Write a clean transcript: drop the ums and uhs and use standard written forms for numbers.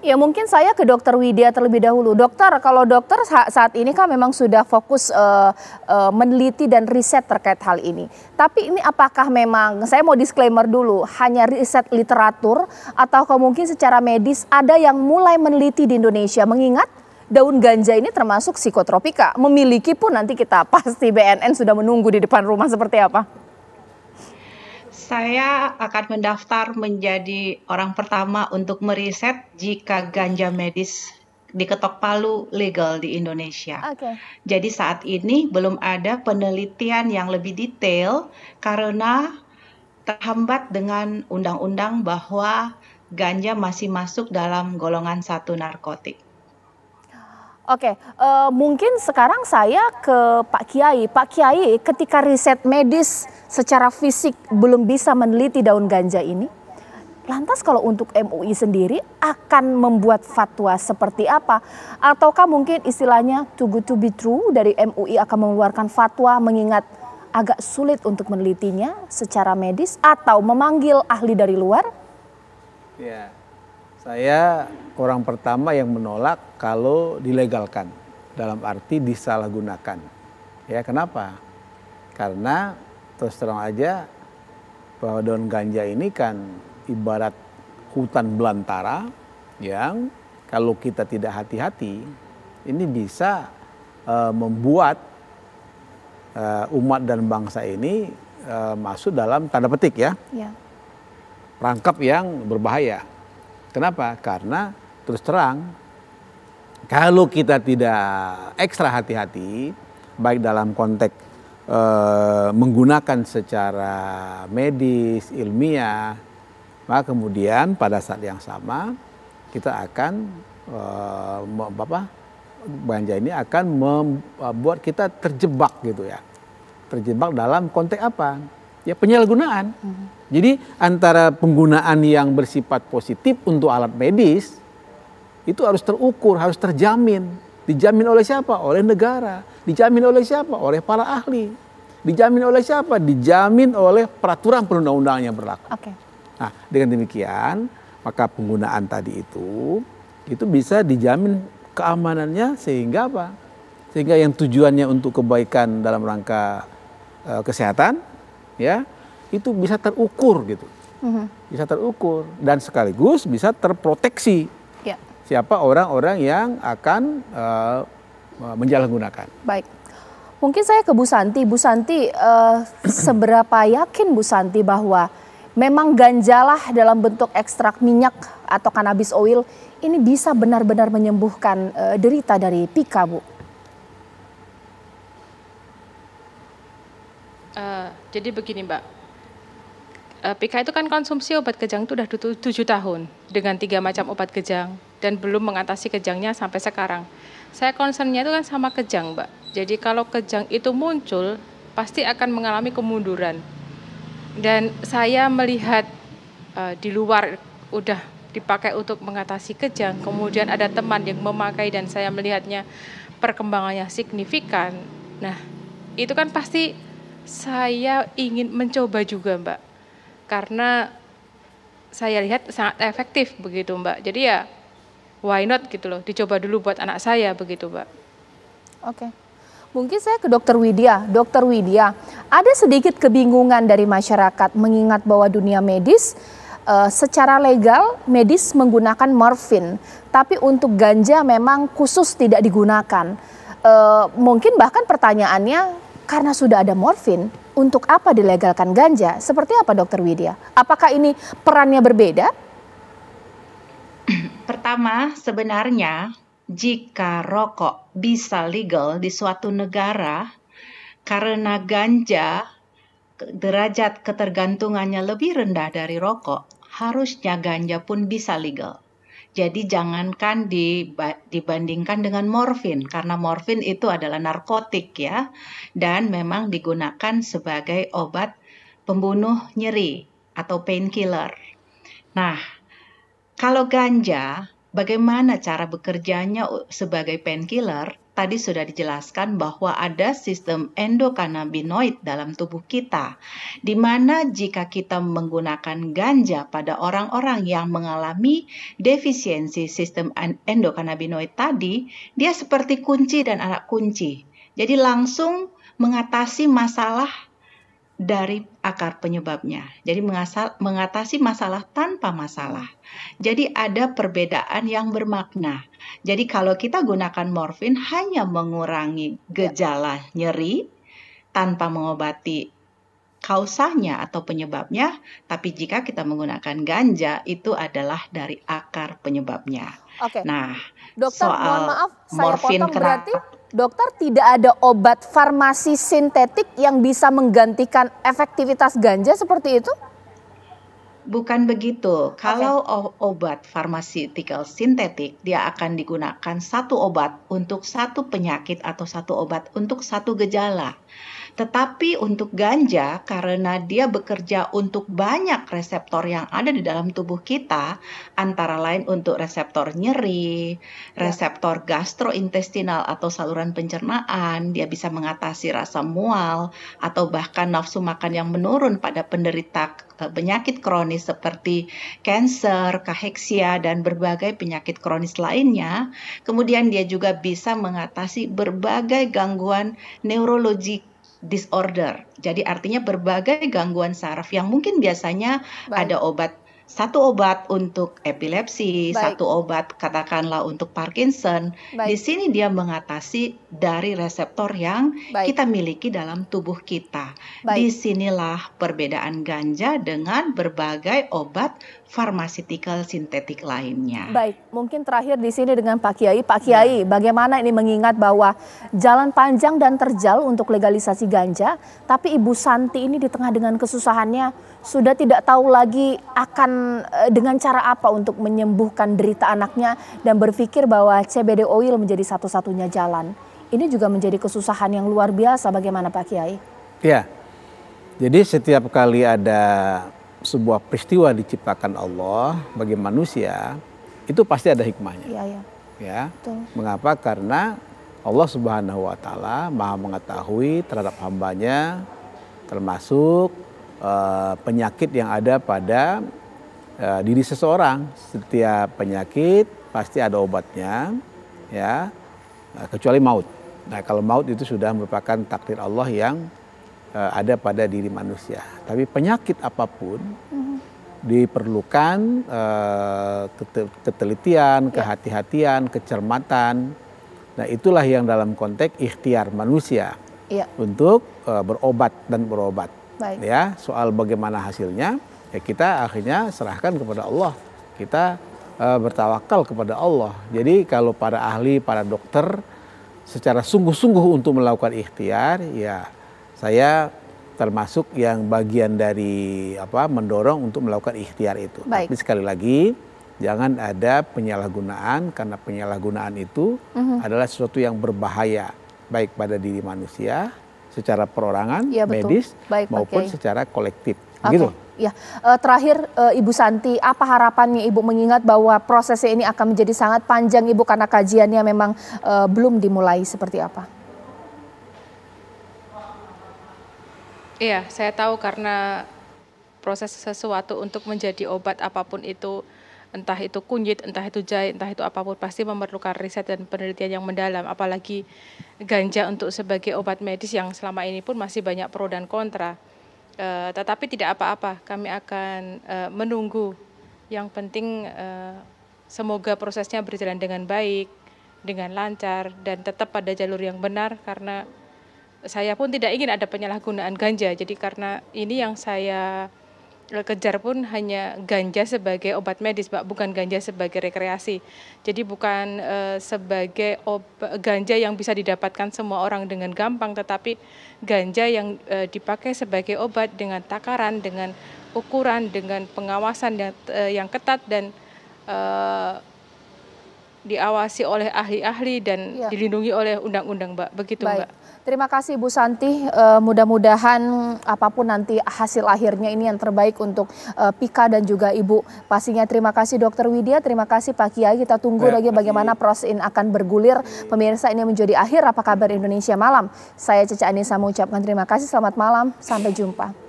Ya mungkin saya ke Dokter Widya terlebih dahulu. Dokter, kalau dokter saat ini kan memang sudah fokus meneliti dan riset terkait hal ini. Tapi ini apakah memang, saya mau disclaimer dulu, hanya riset literatur atau mungkin secara medis ada yang mulai meneliti di Indonesia, mengingat daun ganja ini termasuk psikotropika. Memiliki pun nanti kita pasti BNN sudah menunggu di depan rumah seperti apa? Saya akan mendaftar menjadi orang pertama untuk meriset jika ganja medis diketok palu legal di Indonesia. Oke. Jadi saat ini belum ada penelitian yang lebih detail karena terhambat dengan undang-undang bahwa ganja masih masuk dalam golongan 1 narkotik. Oke, mungkin sekarang saya ke Pak Kiai. Pak Kiai, ketika riset medis secara fisik belum bisa meneliti daun ganja ini, lantas kalau untuk MUI sendiri akan membuat fatwa seperti apa? Ataukah mungkin istilahnya too good to be true dari MUI akan mengeluarkan fatwa mengingat agak sulit untuk menelitinya secara medis atau memanggil ahli dari luar? Ya, saya orang pertama yang menolak kalau dilegalkan, dalam arti disalahgunakan. Ya, kenapa? Karena terus terang aja bahwa daun ganja ini kan ibarat hutan belantara yang kalau kita tidak hati-hati ini bisa membuat umat dan bangsa ini masuk dalam tanda petik ya, perangkap yang berbahaya. Kenapa? Karena terus terang, kalau kita tidak ekstra hati-hati, baik dalam konteks menggunakan secara medis, ilmiah, maka kemudian pada saat yang sama kita akan ganja ini akan membuat kita terjebak gitu ya, terjebak dalam konteks apa? Ya penyalahgunaan. Jadi antara penggunaan yang bersifat positif untuk alat medis itu harus terukur, harus terjamin. Dijamin oleh siapa? Oleh negara. Dijamin oleh siapa? Oleh para ahli. Dijamin oleh siapa? Dijamin oleh peraturan perundang-undangan yang berlaku. Oke. Nah, dengan demikian maka penggunaan tadi itu bisa dijamin keamanannya sehingga apa? Sehingga yang tujuannya untuk kebaikan dalam rangka kesehatan, ya itu bisa terukur gitu, bisa terukur dan sekaligus bisa terproteksi. Siapa orang-orang yang akan menjalangunakan. Baik, mungkin saya ke Bu Santi. Bu Santi, seberapa yakin Bu Santi bahwa memang ganjalah dalam bentuk ekstrak minyak atau cannabis oil ini bisa benar-benar menyembuhkan derita dari Pika, Bu? Jadi begini Mbak, Pika itu kan konsumsi obat kejang itu udah 7 tahun dengan 3 macam obat kejang dan belum mengatasi kejangnya sampai sekarang. Saya concernnya itu kan sama kejang Mbak, jadi kalau kejang itu muncul pasti akan mengalami kemunduran. Dan saya melihat di luar udah dipakai untuk mengatasi kejang, kemudian ada teman yang memakai dan saya melihatnya perkembangannya signifikan. Nah itu kan pasti saya ingin mencoba juga Mbak, karena saya lihat sangat efektif begitu Mbak. Jadi ya why not gitu loh, dicoba dulu buat anak saya begitu Mbak. Oke. Mungkin saya ke Dokter Widya. Dokter Widya, ada sedikit kebingungan dari masyarakat mengingat bahwa dunia medis secara legal medis menggunakan morfin, tapi untuk ganja memang khusus tidak digunakan. Mungkin bahkan pertanyaannya, karena sudah ada morfin, untuk apa dilegalkan ganja? Seperti apa Dokter Widya? Apakah ini perannya berbeda? Pertama, sebenarnya jika rokok bisa legal di suatu negara, karena ganja derajat ketergantungannya lebih rendah dari rokok, harusnya ganja pun bisa legal. Jadi jangankan dibandingkan dengan morfin, karena morfin itu adalah narkotik ya, dan memang digunakan sebagai obat pembunuh nyeri atau painkiller. Nah, kalau ganja, bagaimana cara bekerjanya sebagai painkiller? tadi sudah dijelaskan bahwa ada sistem endokannabinoid dalam tubuh kita, di mana jika kita menggunakan ganja pada orang-orang yang mengalami defisiensi sistem endokannabinoid tadi, dia seperti kunci dan anak kunci. Jadi langsung mengatasi masalah dari akar penyebabnya. Jadi mengatasi masalah tanpa masalah. Jadi ada perbedaan yang bermakna. Jadi kalau kita gunakan morfin hanya mengurangi gejala nyeri tanpa mengobati kausanya atau penyebabnya, tapi jika kita menggunakan ganja itu adalah dari akar penyebabnya. Oke. Nah, Dokter, soal mohon maaf saya morfin potong, berarti dokter tidak ada obat farmasi sintetik yang bisa menggantikan efektivitas ganja seperti itu? Bukan begitu. Kalau obat pharmaceutical sintetik, dia akan digunakan satu obat untuk satu penyakit atau satu obat untuk satu gejala. Tetapi untuk ganja, karena dia bekerja untuk banyak reseptor yang ada di dalam tubuh kita, antara lain untuk reseptor nyeri, reseptor gastrointestinal atau saluran pencernaan, dia bisa mengatasi rasa mual, atau bahkan nafsu makan yang menurun pada penderita penyakit kronis seperti kanker, kaheksia, dan berbagai penyakit kronis lainnya. Kemudian dia juga bisa mengatasi berbagai gangguan neurologi disorder. Jadi artinya berbagai gangguan saraf yang mungkin biasanya ada satu obat untuk epilepsi, satu obat katakanlah untuk Parkinson. Di sini dia mengatasi dari reseptor yang kita miliki dalam tubuh kita. Disinilah perbedaan ganja dengan berbagai obat pharmaceutical sintetik lainnya. Baik, mungkin terakhir di sini dengan Pak Kiai. Pak Kiai, bagaimana ini mengingat bahwa jalan panjang dan terjal untuk legalisasi ganja, tapi Ibu Santi ini di tengah dengan kesusahannya sudah tidak tahu lagi akan dengan cara apa untuk menyembuhkan derita anaknya dan berpikir bahwa CBD oil menjadi satu-satunya jalan. Ini juga menjadi kesusahan yang luar biasa. Bagaimana Pak Kiai? Ya, jadi setiap kali ada sebuah peristiwa diciptakan Allah bagi manusia, itu pasti ada hikmahnya. Ya, betul. Mengapa? Karena Allah Subhanahu wa Ta'ala Maha mengetahui terhadap hambanya, termasuk penyakit yang ada pada diri seseorang. Setiap penyakit pasti ada obatnya, ya, kecuali maut. Nah, kalau maut itu sudah merupakan takdir Allah yang ada pada diri manusia. Tapi penyakit apapun diperlukan ketelitian, kehati-hatian, kecermatan. Nah, itulah yang dalam konteks ikhtiar manusia untuk berobat dan berobat. Ya, soal bagaimana hasilnya, ya kita akhirnya serahkan kepada Allah. Kita bertawakal kepada Allah. Jadi kalau para ahli, para dokter secara sungguh-sungguh untuk melakukan ikhtiar, ya saya termasuk yang bagian dari mendorong untuk melakukan ikhtiar itu. Tapi sekali lagi jangan ada penyalahgunaan, karena penyalahgunaan itu adalah sesuatu yang berbahaya baik pada diri manusia secara perorangan, medis, maupun secara kolektif. Gitu. Ya, terakhir Ibu Santi, apa harapannya Ibu mengingat bahwa prosesnya ini akan menjadi sangat panjang Ibu karena kajiannya memang belum dimulai, seperti apa? Iya, saya tahu karena proses sesuatu untuk menjadi obat apapun itu, entah itu kunyit, entah itu jahe, entah itu apapun, pasti memerlukan riset dan penelitian yang mendalam. Apalagi ganja untuk sebagai obat medis yang selama ini pun masih banyak pro dan kontra. Tetapi tidak apa-apa, kami akan menunggu. Yang penting semoga prosesnya berjalan dengan baik, dengan lancar, dan tetap pada jalur yang benar, karena saya pun tidak ingin ada penyalahgunaan ganja. Jadi karena ini yang saya kejar pun hanya ganja sebagai obat medis, Pak, bukan ganja sebagai rekreasi. Jadi bukan sebagai ganja yang bisa didapatkan semua orang dengan gampang, tetapi ganja yang dipakai sebagai obat dengan takaran, dengan ukuran, dengan pengawasan yang ketat, dan diawasi oleh ahli-ahli dan dilindungi oleh undang-undang, Mbak. Begitu, Baik. Mbak. Terima kasih Bu Santi, mudah-mudahan apapun nanti hasil akhirnya ini yang terbaik untuk Pika dan juga Ibu. Pastinya terima kasih Dr. Widya, terima kasih Pak Kiai. Kita tunggu lagi bagaimana proses ini akan bergulir. Pemirsa, ini menjadi akhir Apa Kabar Indonesia Malam. Saya Cece Anissa mengucapkan terima kasih, selamat malam, sampai jumpa.